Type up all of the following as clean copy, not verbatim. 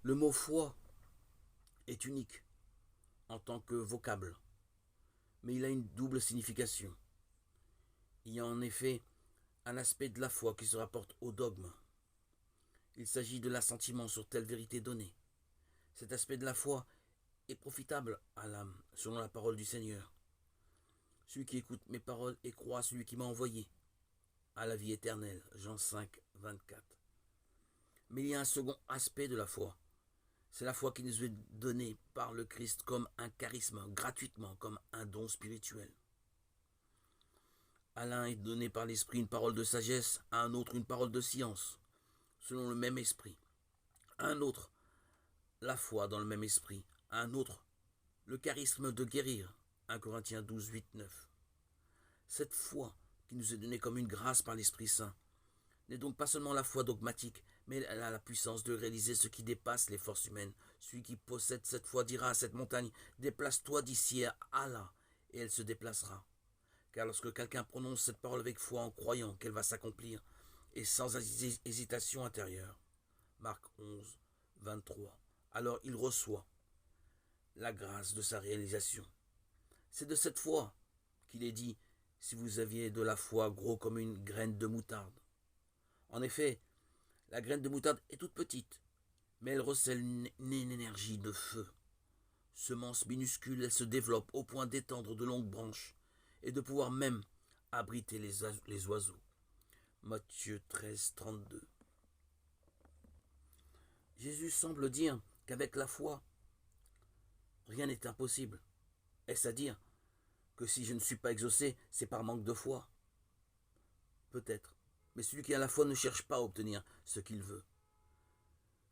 Le mot foi est unique en tant que vocable, mais il a une double signification. Il y a en effet un aspect de la foi qui se rapporte au dogme. Il s'agit de l'assentiment sur telle vérité donnée. Cet aspect de la foi est profitable à l'âme, selon la parole du Seigneur. Celui qui écoute mes paroles et croit à celui qui m'a envoyé, à la vie éternelle. Jean 5, 24. Mais il y a un second aspect de la foi. C'est la foi qui nous est donnée par le Christ comme un charisme, gratuitement, comme un don spirituel. À l'un est donné par l'Esprit une parole de sagesse, à un autre une parole de science, selon le même esprit. À un autre, la foi dans le même esprit. À un autre, le charisme de guérir. 1 Corinthiens 12, 8, 9. Cette foi qui nous est donnée comme une grâce par l'Esprit Saint n'est donc pas seulement la foi dogmatique, mais elle a la puissance de réaliser ce qui dépasse les forces humaines. Celui qui possède cette foi dira à cette montagne, déplace-toi d'ici à là, et elle se déplacera. Car lorsque quelqu'un prononce cette parole avec foi en croyant qu'elle va s'accomplir, et sans hésitation intérieure, Marc 11, 23, alors il reçoit la grâce de sa réalisation. C'est de cette foi qu'il est dit, si vous aviez de la foi gros comme une graine de moutarde. En effet, la graine de moutarde est toute petite, mais elle recèle une énergie de feu. Semence minuscule, elle se développe au point d'étendre de longues branches et de pouvoir même abriter les oiseaux. Matthieu 13, 32. Jésus semble dire qu'avec la foi, rien n'est impossible. Est-ce à dire que si je ne suis pas exaucé, c'est par manque de foi? Peut-être. Mais celui qui a la foi ne cherche pas à obtenir ce qu'il veut,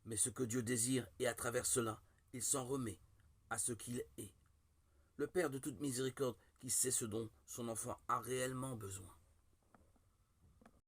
mais ce que Dieu désire, et à travers cela, il s'en remet à ce qu'il est. Le Père de toute miséricorde qui sait ce dont son enfant a réellement besoin.